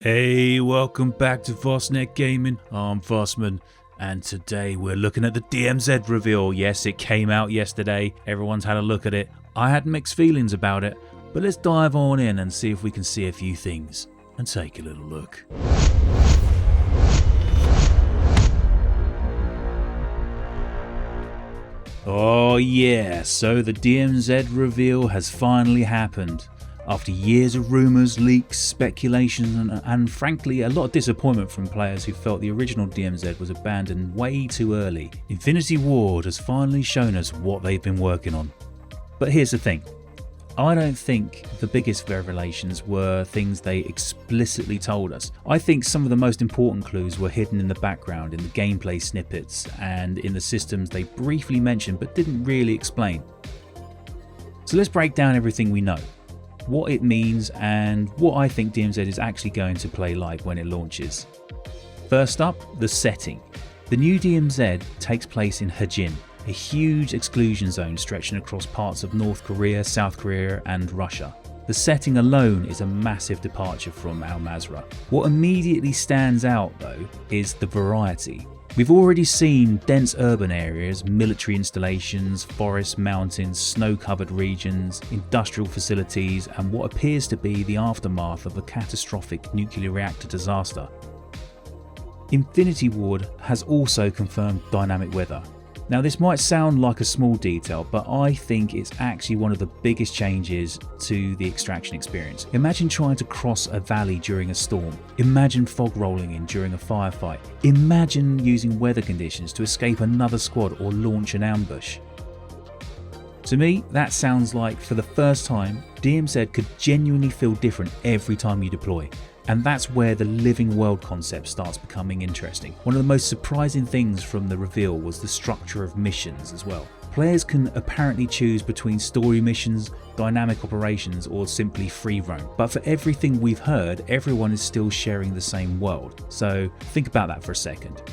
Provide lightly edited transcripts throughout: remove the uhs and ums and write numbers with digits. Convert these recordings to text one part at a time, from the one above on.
Hey, welcome back to vosNET-Gaming. I'm Vosman, and today we're looking at the DMZ reveal. Yes, it came out yesterday. Everyone's had a look at it. I had mixed feelings about it, but let's dive on in and see if we can see a few things and take a little look. Oh yeah, so the DMZ reveal has finally happened. After years of rumours, leaks, speculations and frankly a lot of disappointment from players who felt the original DMZ was abandoned way too early, Infinity Ward has finally shown us what they've been working on. But here's the thing, I don't think the biggest revelations were things they explicitly told us. I think some of the most important clues were hidden in the background, in the gameplay snippets and in the systems they briefly mentioned but didn't really explain. So let's break down everything we know, what it means and what I think DMZ is actually going to play like when it launches. First up, the setting. The new DMZ takes place in Hajin, a huge exclusion zone stretching across parts of North Korea, South Korea and Russia. The setting alone is a massive departure from Al Mazrah. What immediately stands out though is the variety. We've already seen dense urban areas, military installations, forests, mountains, snow-covered regions, industrial facilities and what appears to be the aftermath of a catastrophic nuclear reactor disaster. Infinity Ward has also confirmed dynamic weather. Now this might sound like a small detail, but I think it's actually one of the biggest changes to the extraction experience. Imagine trying to cross a valley during a storm. Imagine fog rolling in during a firefight. Imagine using weather conditions to escape another squad or launch an ambush. To me, that sounds like for the first time, DMZ could genuinely feel different every time you deploy. And that's where the living world concept starts becoming interesting. One of the most surprising things from the reveal was the structure of missions as well. Players can apparently choose between story missions, dynamic operations or simply free roam. But for everything we've heard, everyone is still sharing the same world. So think about that for a second.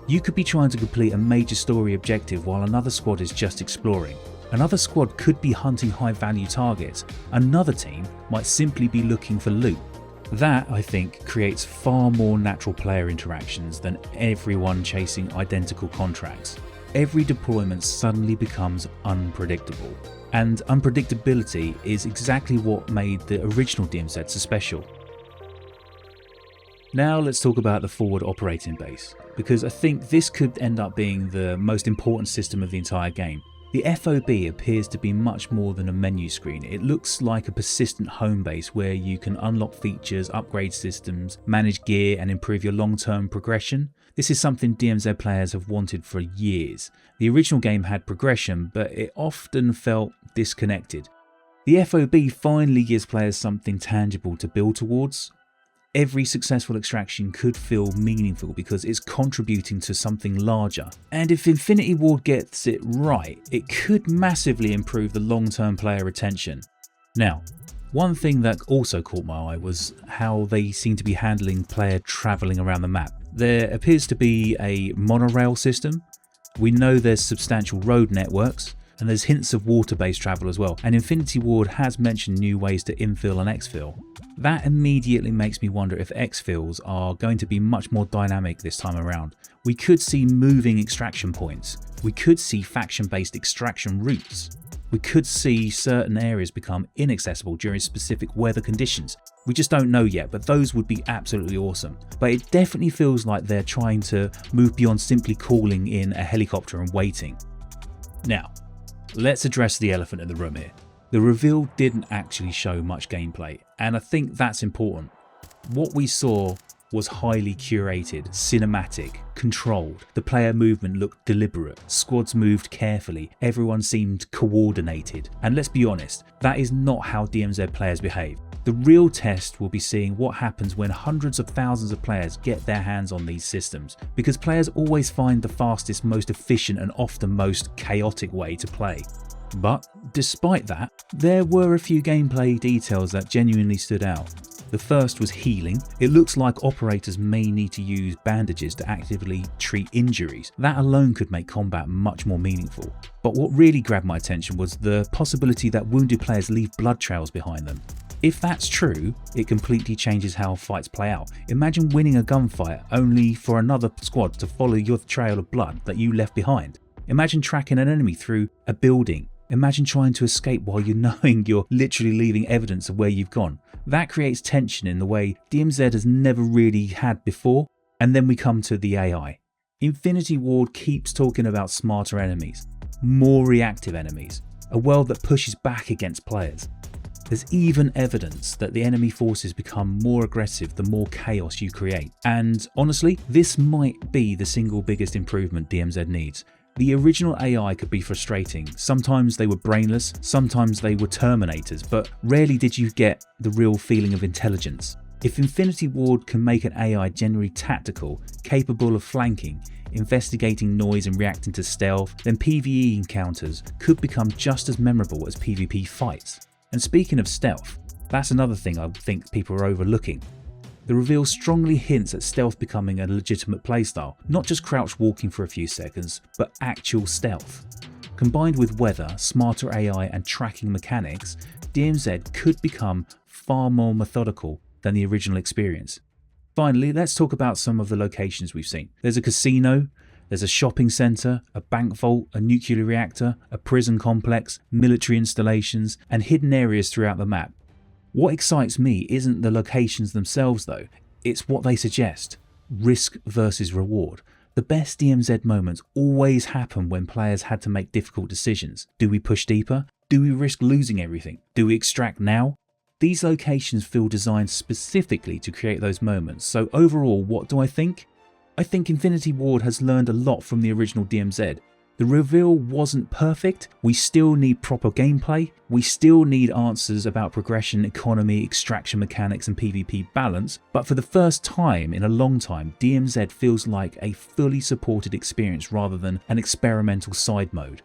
You could be trying to complete a major story objective while another squad is just exploring. Another squad could be hunting high value targets. Another team might simply be looking for loot. That, I think, creates far more natural player interactions than everyone chasing identical contracts. Every deployment suddenly becomes unpredictable. And unpredictability is exactly what made the original DMZ so special. Now let's talk about the forward operating base, because I think this could end up being the most important system of the entire game. The FOB appears to be much more than a menu screen. It looks like a persistent home base where you can unlock features, upgrade systems, manage gear and improve your long-term progression. This is something DMZ players have wanted for years. The original game had progression, but it often felt disconnected. The FOB finally gives players something tangible to build towards. Every successful extraction could feel meaningful because it's contributing to something larger. And if Infinity Ward gets it right, it could massively improve the long-term player retention. Now, one thing that also caught my eye was how they seem to be handling player travelling around the map. There appears to be a monorail system. We know there's substantial road networks. And there's hints of water-based travel as well, and Infinity Ward has mentioned new ways to infil and exfil. That immediately makes me wonder if exfils are going to be much more dynamic this time around. We could see moving extraction points, we could see faction-based extraction routes, we could see certain areas become inaccessible during specific weather conditions. We just don't know yet, but those would be absolutely awesome. But it definitely feels like they're trying to move beyond simply calling in a helicopter and waiting. Now, let's address the elephant in the room here. The reveal didn't actually show much gameplay, and I think that's important. What we saw was highly curated, cinematic, controlled. The player movement looked deliberate, squads moved carefully, everyone seemed coordinated. And let's be honest, that is not how DMZ players behave. The real test will be seeing what happens when hundreds of thousands of players get their hands on these systems, because players always find the fastest, most efficient and often most chaotic way to play. But despite that, there were a few gameplay details that genuinely stood out. The first was healing. It looks like operators may need to use bandages to actively treat injuries. That alone could make combat much more meaningful. But what really grabbed my attention was the possibility that wounded players leave blood trails behind them. If that's true, it completely changes how fights play out. Imagine winning a gunfight only for another squad to follow your trail of blood that you left behind. Imagine tracking an enemy through a building. Imagine trying to escape while you're knowing you're literally leaving evidence of where you've gone. That creates tension in the way DMZ has never really had before. And then we come to the AI. Infinity Ward keeps talking about smarter enemies, more reactive enemies, a world that pushes back against players. There's even evidence that the enemy forces become more aggressive the more chaos you create. And honestly, this might be the single biggest improvement DMZ needs. The original AI could be frustrating. Sometimes they were brainless, sometimes they were Terminators, but rarely did you get the real feeling of intelligence. If Infinity Ward can make an AI generally tactical, capable of flanking, investigating noise and reacting to stealth, then PvE encounters could become just as memorable as PvP fights. And speaking of stealth, that's another thing I think people are overlooking. The reveal strongly hints at stealth becoming a legitimate playstyle, not just crouch walking for a few seconds, but actual stealth. Combined with weather, smarter AI and tracking mechanics, DMZ could become far more methodical than the original experience. Finally, let's talk about some of the locations we've seen. There's a casino, there's a shopping centre, a bank vault, a nuclear reactor, a prison complex, military installations, and hidden areas throughout the map. What excites me isn't the locations themselves though, it's what they suggest. Risk versus reward. The best DMZ moments always happen when players had to make difficult decisions. Do we push deeper? Do we risk losing everything? Do we extract now? These locations feel designed specifically to create those moments, so overall, what do I think? I think Infinity Ward has learned a lot from the original DMZ. The reveal wasn't perfect, we still need proper gameplay, we still need answers about progression, economy, extraction mechanics and PvP balance, but for the first time in a long time, DMZ feels like a fully supported experience rather than an experimental side mode.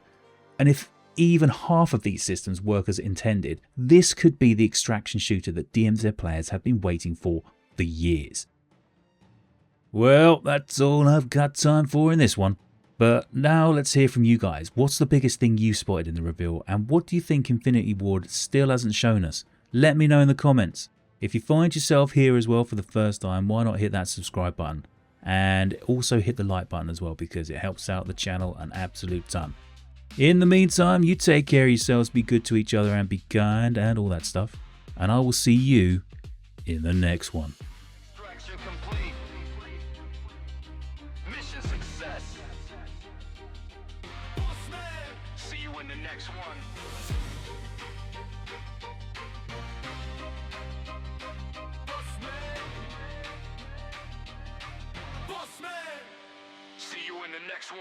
And if even half of these systems work as intended, this could be the extraction shooter that DMZ players have been waiting for years. Well, that's all I've got time for in this one. But now let's hear from you guys. What's the biggest thing you spotted in the reveal, and what do you think Infinity Ward still hasn't shown us? Let me know in the comments. If you find yourself here as well for the first time, why not hit that subscribe button? And also hit the like button as well, because it helps out the channel an absolute ton. In the meantime, you take care of yourselves, be good to each other and be kind and all that stuff. And I will see you in the next one. Mission success. See you in the next one. See you in the next one.